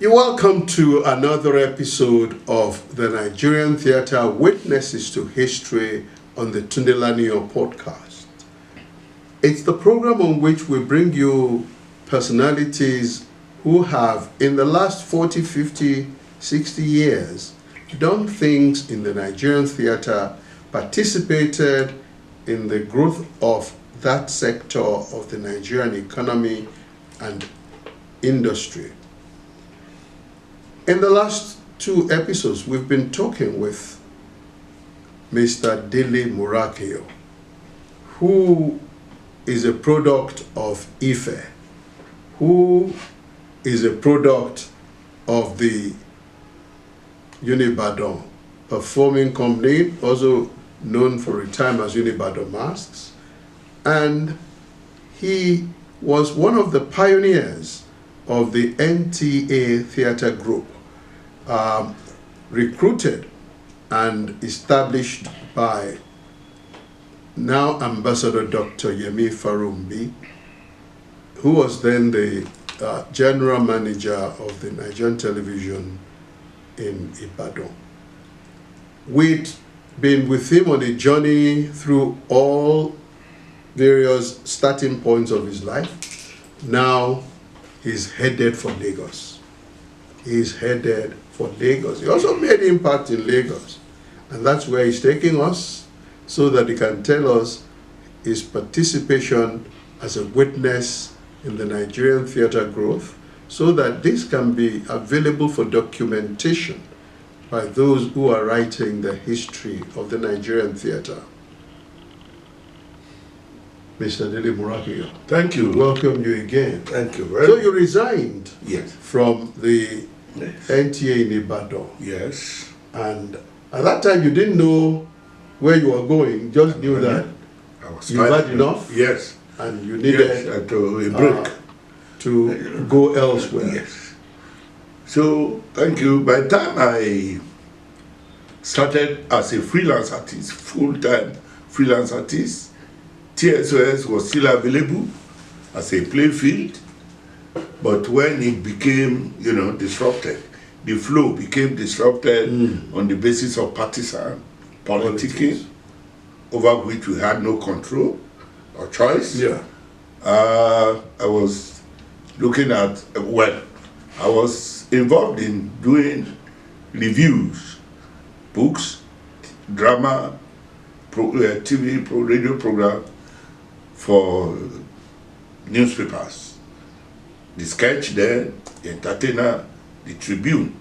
You're welcome to another episode of the Nigerian Theatre Witnesses to History on the Tunde podcast. It's the program on which we bring you personalities who have, in the last 40, 50, 60 years, done things in the Nigerian theatre, participated in the growth of that sector of the Nigerian economy and industry. In the last two episodes, we've been talking with Mr. Dele Morakinyo, who is a product of Ife, who is a product of the Unibadan Performing Company, also known for a time as Unibadan Masks, and he was one of the pioneers of the NTA Theatre Group, recruited and established by now Ambassador Dr. Yemi Farumbi, who was then the general manager of the Nigerian television in Ibadan. We'd been with him on a journey through all various starting points of his life. Now he's headed for Lagos. He's headed for Lagos. He also made impact in Lagos, and that's where he's taking us so that he can tell us his participation as a witness in the Nigerian theatre growth, so that this can be available for documentation by those who are writing the history of the Nigerian theatre. Mr. Dele Morakinyo. Thank you. Welcome you again. Thank you very So much. you resigned Yes. from the Yes. NTA in Ibadan. Yes. And at that time you didn't know where you were going, just knew that I was you've had enough Yes. and you Yes. needed And to a break. to go elsewhere. Yes. So thank you. By the time I started as a freelance artist, full-time freelance artist, TSOS was still available as a play field, but when it became, disrupted, the flow became disrupted on the basis of partisan politicking, over which we had no control or choice. Yeah. I was looking at, I was involved in doing reviews, books, drama, TV, radio program for newspapers. The Sketch then, the Entertainer, the Tribune,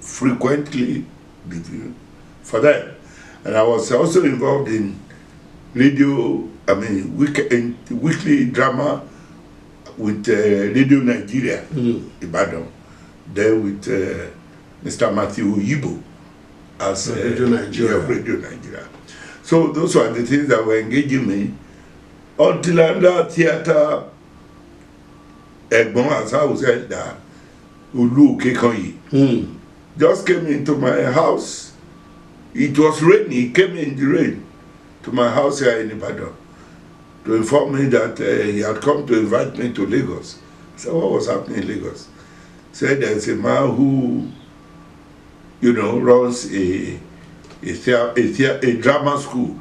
frequently review for them. And I was also involved in radio, weekly drama with Radio Nigeria, Ibadan, there with Mr. Matthew Oyibo as Radio Nigeria. Radio Nigeria. So those were the things that were engaging me until under theatre. Egbon, as I said, that Ulu Kekonyi just came into my house. It was raining. He came in the rain to my house here in Ibadan to inform me that he had come to invite me to Lagos. So what was happening in Lagos? Said there's a man who, runs a drama school.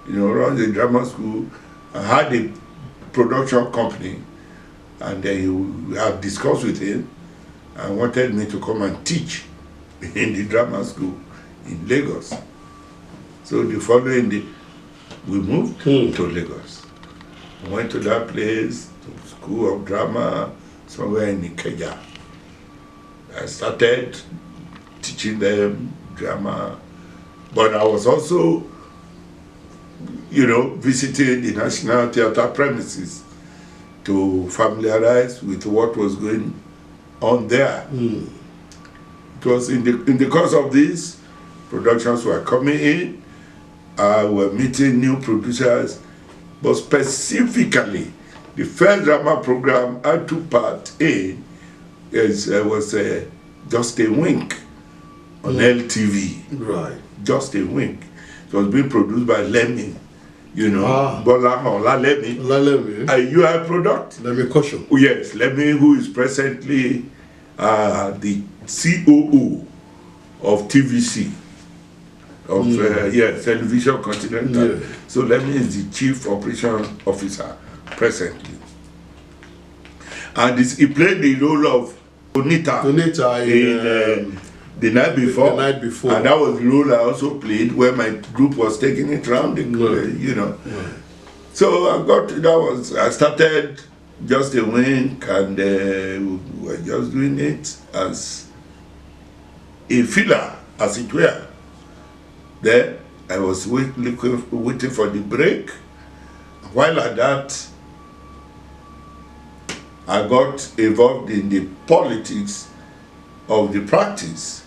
Runs a drama school and had a production company. And then he had discussed with him and wanted me to come and teach in the drama school in Lagos. So the following day, we moved to Lagos. I went to that place, to School of Drama, somewhere in Ikeja. I started teaching them drama, but I was also, visiting the National Theatre premises to familiarize with what was going on there. It was in the course of this, productions were coming in, we're meeting new producers, but specifically, the first drama program I took part in was Just a Wink on LTV. Right. Just a Wink. It was being produced by Lemmy, Bola Olalemi, Olalemi. a UI product. Let me caution. Yes, Lemmy, who is presently the COO of TVC, of Television Continental. Yeah. So Lemmy is the Chief Operation Officer presently. And he played the role of Onita in the night before. The night before. And that was the role I also played where my group was taking it round, you know. Right. So I started just a wink, and we were just doing it as a filler, as it were. Then I was waiting for the break. While at that, I got involved in the politics of the practice,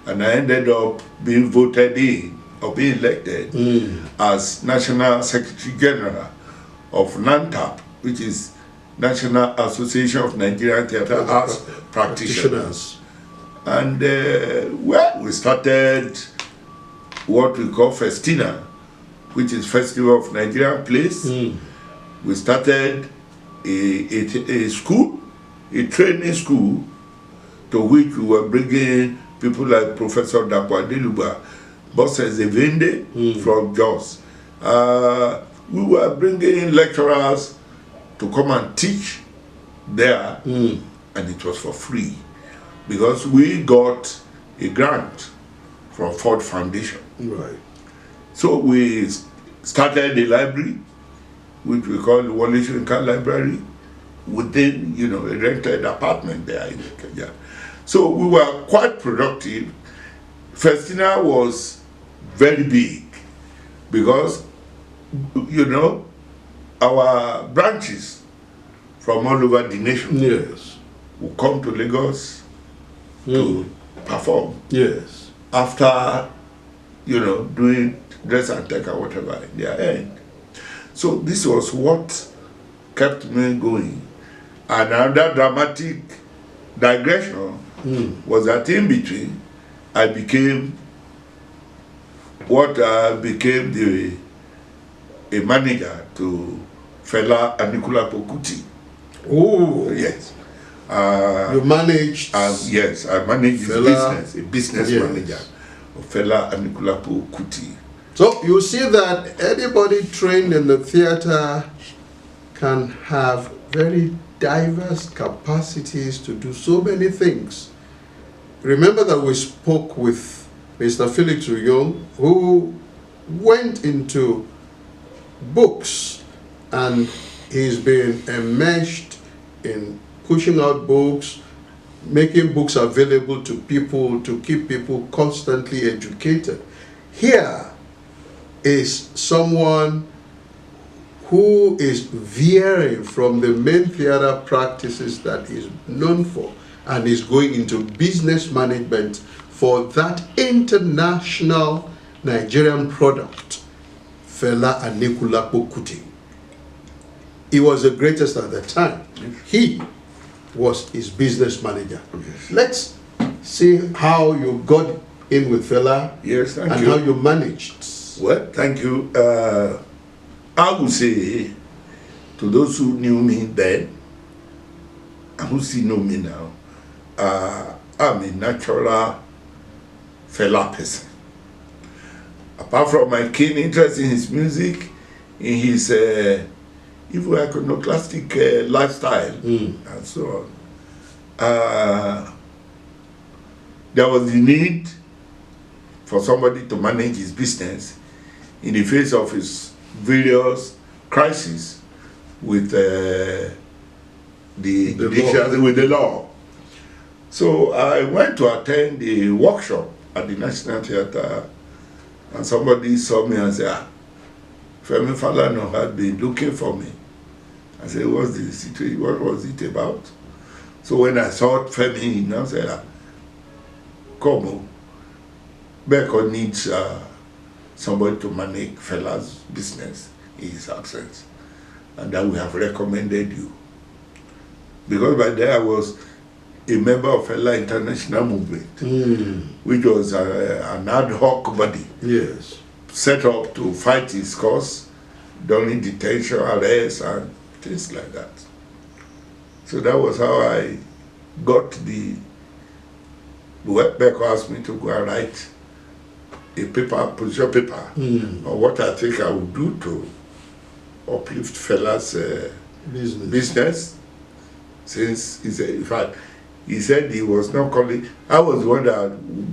and I ended up being voted in or being elected as National Secretary General of NANTAP, which is National Association of Nigerian Theatre Arts Practitioners. And we started what we call Festina, which is Festival of Nigerian Plays. We started a school, a training school, to which we were bringing people like Professor Dapo Adeluba, Bosses Evende from Jos. We were bringing lecturers to come and teach there, and it was for free because we got a grant from Ford Foundation. Right. So we started a library, which we call the Wale Soyinka Library, within, a rented apartment there in Kenya. So we were quite productive. Festina was very big because, our branches from all over the nation would come to Lagos to perform. Yes. After, doing dress and tech or whatever in their end. So this was what kept me going. And another dramatic digression was that in between, I became a manager to Fela Anikulapo Kuti. Oh. Yes. You managed? Yes, I managed his business, a business manager of Fela Anikulapo Kuti. So you see that anybody trained in the theater can have very diverse capacities to do so many things. Remember that we spoke with Mr. Felix Uyong, who went into books, and he's been enmeshed in pushing out books, making books available to people to keep people constantly educated. Here is someone who is veering from the main theater practices that he's known for and is going into business management for that international Nigerian product, Fela Anikulapo Kuti. He was the greatest at the time. He was his business manager. Yes. Let's see how you got in with Fela and how you managed. Well, thank you. I would say to those who knew me then and who still know me now, I'm a natural Fela person. Apart from my keen interest in his music, in his even iconoclastic lifestyle and so on, there was the need for somebody to manage his business in the face of his various crises with the law. So I went to attend a workshop at the National Theatre, and somebody saw me and said, Femi Falana had been looking for me. I said, what's the situation? What was it about? So when I saw Femi, he now said, come on, Beko needs somebody to manage Fela's business in his absence, and that we have recommended you. Because by then I was a member of Fela International Movement, which was an ad hoc body set up to fight his cause during detention, arrests, and things like that. So that was how I got the Beko asked me to go and write a paper, position paper, on what I think I would do to uplift Fela's business. Since he said, in fact, he said he was not calling. I was the one that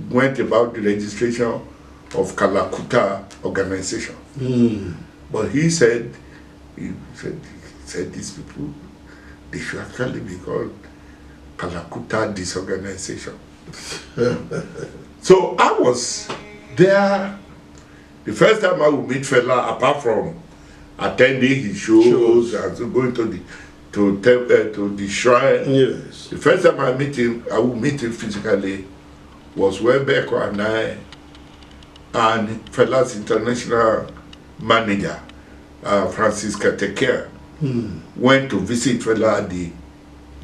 went about the registration of Kalakuta organization. But he said these people, they should actually be called Kalakuta Disorganization. So I was there the first time I would meet Fela, apart from attending his shows and going to the shrine. Yes. The first time I would meet him physically was when Beko and I and Fela's international manager, Francis Katekea, went to visit Fela at the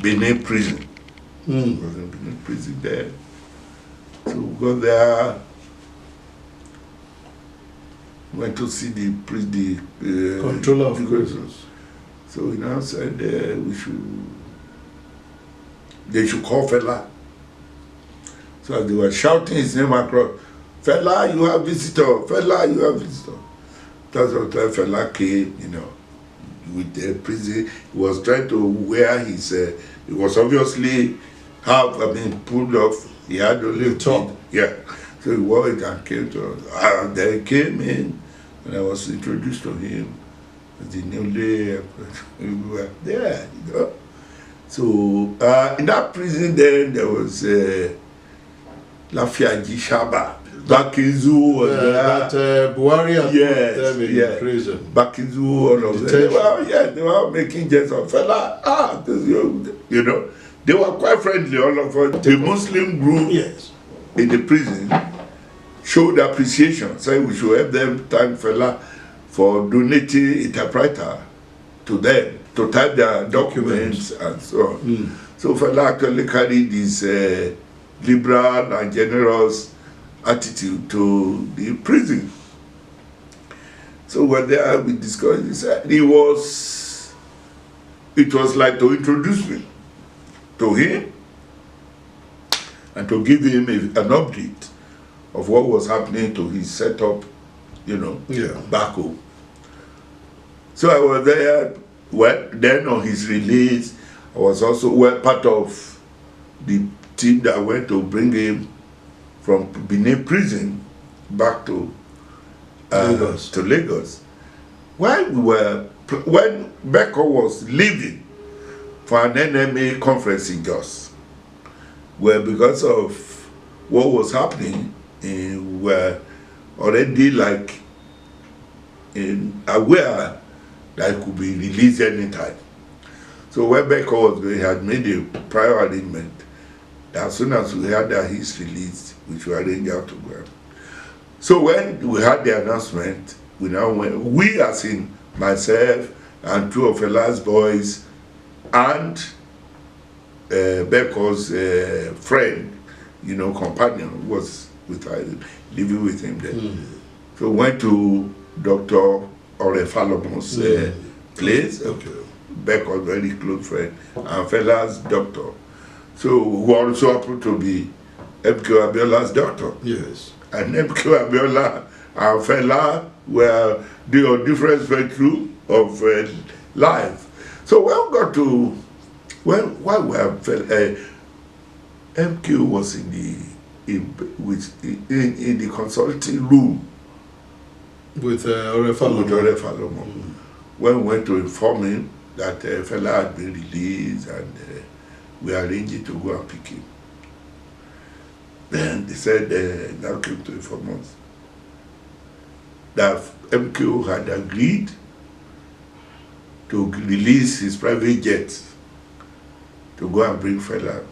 Benin prison. Was in Benin prison there. So we got there, went to see the controller of prisons. So he now said they should call Fela. So as they were shouting his name across, Fela, you have visitor, Fela, you have visitor. That's what Fela came, with the prison. He was trying to wear his, it was obviously pulled off. He had only the top. Yeah. So he wore it and came to us. And then he came in, and I was introduced to him as the newly, we were there, So in that prison then, there was Lafiaji Shaba. Bakizu was there. That Buhari had put them in prison. Bakizu, all of them. They were making jest of Fela. They were quite friendly, all of us. The Muslim group in the prison showed appreciation, saying we should help them thank Fela for donating a typewriter to them to type their documents and so on. So Fela actually carried this liberal and generous attitude to the prison. So when there we discussed, he said it was like to introduce me to him and to give him an update of what was happening to his setup, back home. So I was there. Then on his release, I was also part of the team that went to bring him from Benin prison back to Lagos. When Beko was leaving for an NMA conference in Jos, where because of what was happening, we were already aware that it could be released anytime. So when Beko was going, he had made a prior arrangement that as soon as we heard that he's released, we should arrange out to go. So when we had the announcement, we now went, we as in myself and two of Fela's boys and Beko's friend, companion, was living with him there. So we went to Dr. Orefalomo's place. Beko's very close friend and Fela's doctor. So who also happened to be MK Abiola's doctor. Yes. And MK Abiola and Fela were on different spectrum of life. So when we got to while we were MQ was in the consulting room with Orefalomo. When we went to inform him that Fela had been released and we arranged to go and pick him. Then they said now came to inform us that MQ had agreed to release his private jet to go and bring Fela.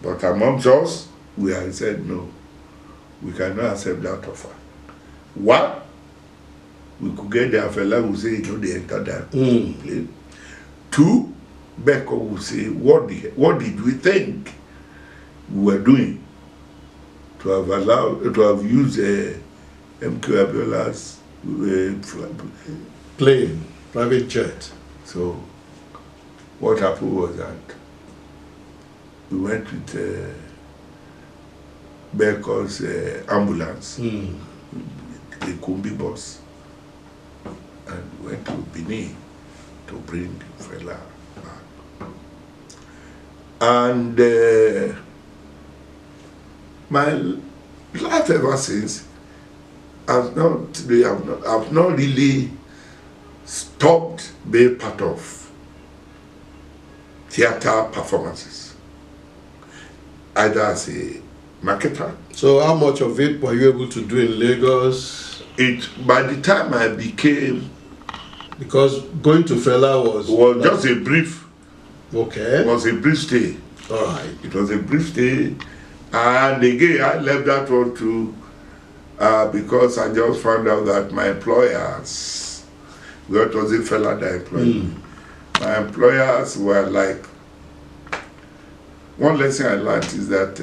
But amongst us, we had said no, we cannot accept that offer. One, we could get there, Fela would say, they enter that plane. Two, Beko would say, what did we think we were doing to have used MQ Abiola's plane, private jet. So what happened was that we went with because ambulance, the Kumbi bus, and went to Benin to bring the fella back. And my life ever since, I've not really stopped being part of theater performances, either as a marketer. So how much of it were you able to do in Lagos? By the time I became, because going to Fela was just a brief. Okay. It was a brief stay. All right. It was a brief stay, and again I left that one too because I just found out that my employers, well, it was a Fela that employed me. My employers were like, one lesson I learned is that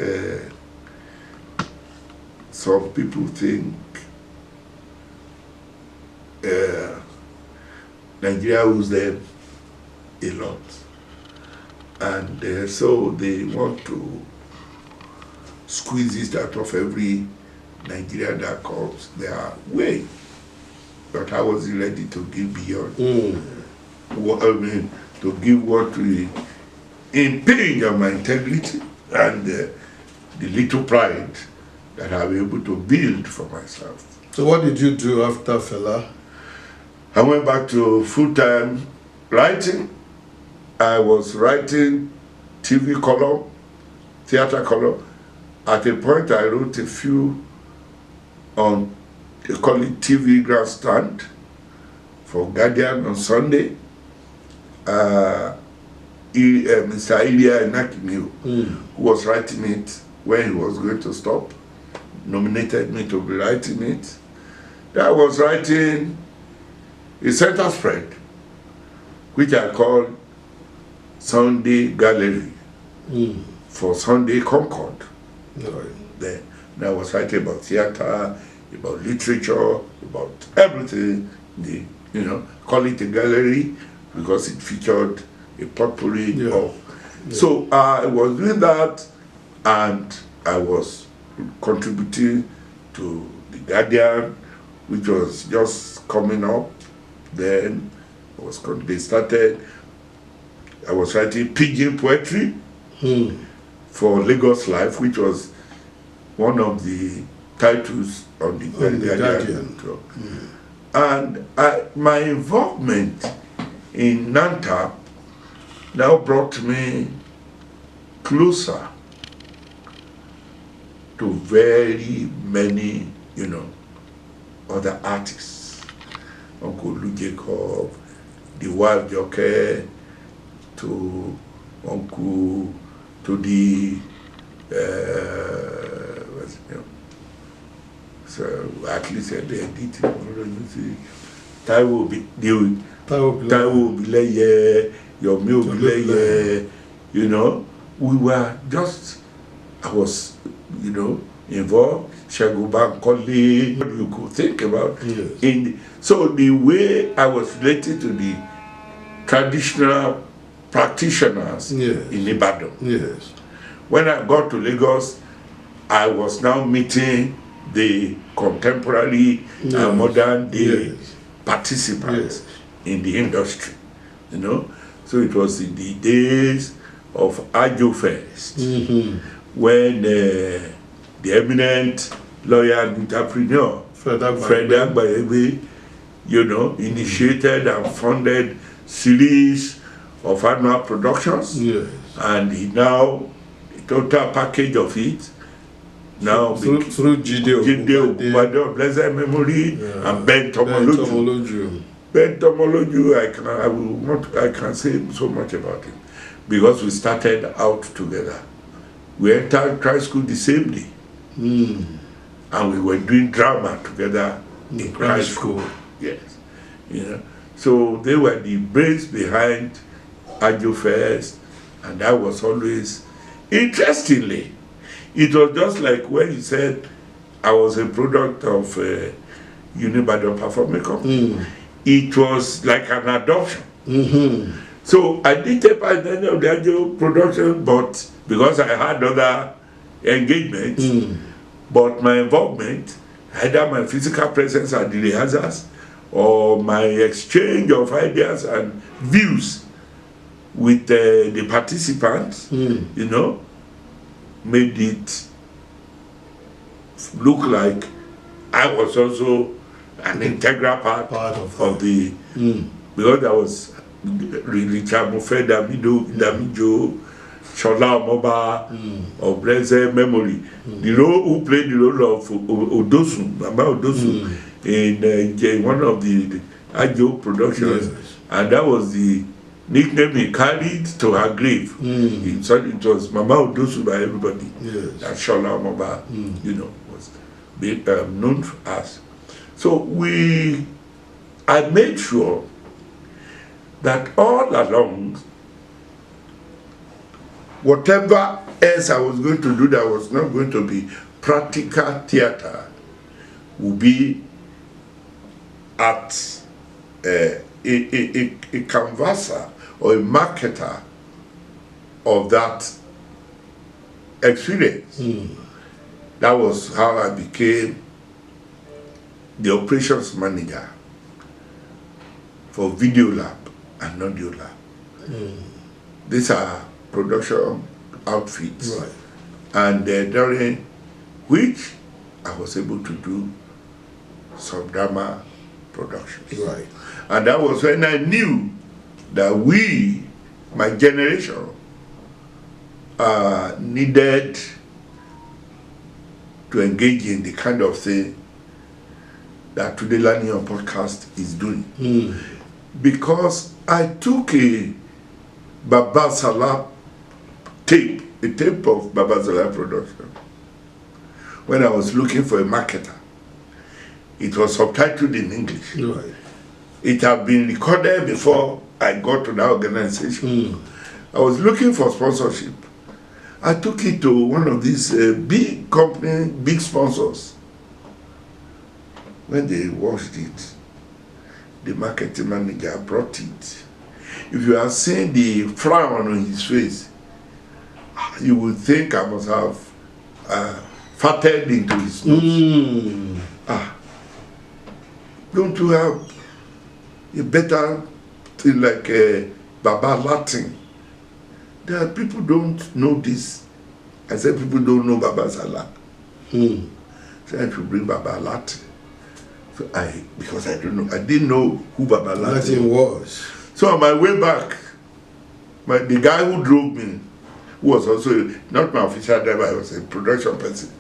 some people think Nigeria owes them a lot, and so they want to squeeze it out of every Nigerian that comes their way. But I wasn't ready to give beyond. To give what will impinge on my integrity and the little pride that I'm able to build for myself. So what did you do after Fela? I went back to full-time writing. I was writing TV column, theater column. At a point I wrote a few on, they call it TV Grandstand for Guardian on Sunday. Mr. Morakinyo, who was writing it when he was going to stop, nominated me to be writing it. I was writing a center spread, which I called Sunday Gallery for Sunday Concord. Then I was writing about theater, about literature, about everything. Call it a gallery because it featured a potpourri of. So I was doing that, and I was contributing to the Guardian, which was just coming up. Then I was writing pidgin poetry for Lagos Life, which was one of the titles on the Guardian. And my involvement in NANTAP now brought me closer to very many, other artists. Uncle Lou Jacob, the wife Joker, to Uncle, to the, so at least they did it. Taiwo Bileye, Yomi Bileye, we were just, I was, involved. Shaguban Koli, what you could think about. Yes. So the way I was related to the traditional practitioners in Ibadan. Yes. When I got to Lagos, I was now meeting the contemporary and modern day participants in the industry. So it was in the days of Ajo Fest when the eminent lawyer and entrepreneur Fred Agbayebe, initiated and funded series of annual productions, and he now, the total package of it, now through Jide, blessed memory, and Ben Tomoloju. Ben Tomoloju, I can say so much about him because we started out together. We entered high school the same day. And we were doing drama together in high school. Yes. So they were the brains behind Ajo Fest, and that was always, interestingly, it was just like when you said I was a product of Unibadan Performing Company. It was like an adoption. So I did take part in any of the Ajo production, but because I had other engagements, But my involvement, either my physical presence at the rehearsals or my exchange of ideas and views with the participants, you know, made it look like I was also an integral part of the because I was Richard Mofe Damijo, Shola Omoba of blessed memory. The role who played the role of Odosun, Mama Odosun, in one of the Ajo productions, and that was the nickname he carried to her grave. It was Mama Odosun by everybody. That Shola Omoba, you know, was known as. So I made sure that all along, whatever else I was going to do that was not going to be practical theater would be at a canvasser or a marketer of that experience. That was how I became the operations manager for Video Lab and Audio Lab. These are production outfits, and during which I was able to do some drama productions. And that was when I knew that we, my generation, needed to engage in the kind of thing that Today Learning on Podcast is doing. Because I took a Baba Salah tape, a tape of Baba Salah production, when I was looking for a marketer. It was subtitled in English. It had been recorded before I got to that organization. I was looking for sponsorship. I took it to one of these big company, big sponsors. When they watched it, the marketing manager brought it. If you have seen the frown on his face, you would think I must have farted into his nose. Don't you have a better thing like Baba Latin? There are people don't know this. I said people don't know Baba Salah. So I should bring Baba Latin. So because I don't know, I didn't know who Baba Latin was. So on my way back, the guy who drove me, who was also not my official driver, I was a production person,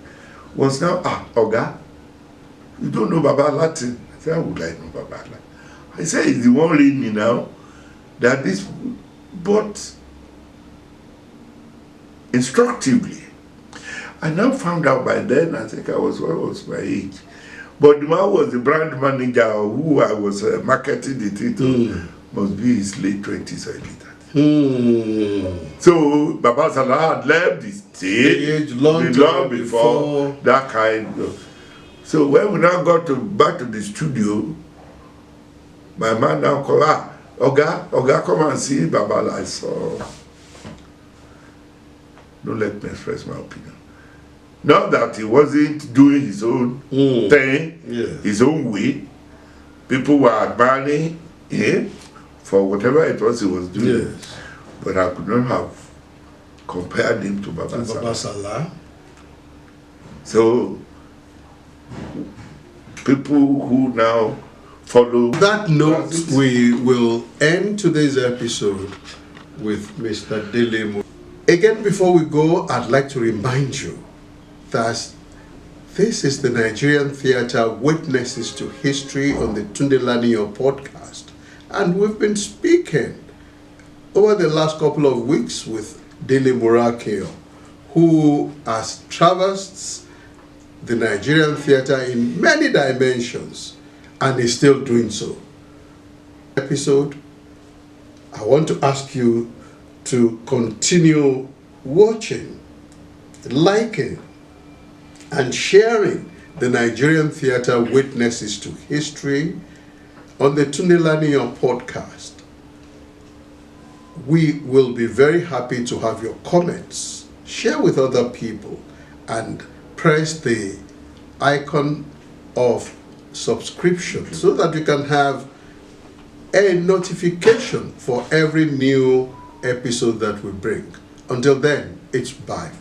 was now, Oga, you don't know Baba Latin? I said, how would I know Baba Latin? I said, he's the one reading me now, that this, but instructively. I now found out by then, I think what was my age? But the man was the brand manager who I was marketing the thing to, must be his late 20s or early 30s. So Baba Salah had left the stage long before that kind of. So when we now got back to the studio, my man now called, Oga, come and see Baba. I saw. Don't let me express my opinion. Not that he wasn't doing his own thing, his own way. People were admiring him for whatever it was he was doing. But I could not have compared him to Baba Salah. So, people who now follow... On that note, we will end today's episode with Mr. Dele. Again, before we go, I'd like to remind you that this is the Nigerian Theatre Witnesses to History on the Tunde Laniyo podcast. And we've been speaking over the last couple of weeks with Dele Morakinyo, who has traversed the Nigerian theatre in many dimensions and is still doing so. Episode, I want to ask you to continue watching, liking, and sharing the Nigerian Theatre Witnesses to History on the Tunde Laniyo podcast. We will be very happy to have your comments, share with other people, and press the icon of subscription so that you can have a notification for every new episode that we bring. Until then, it's bye.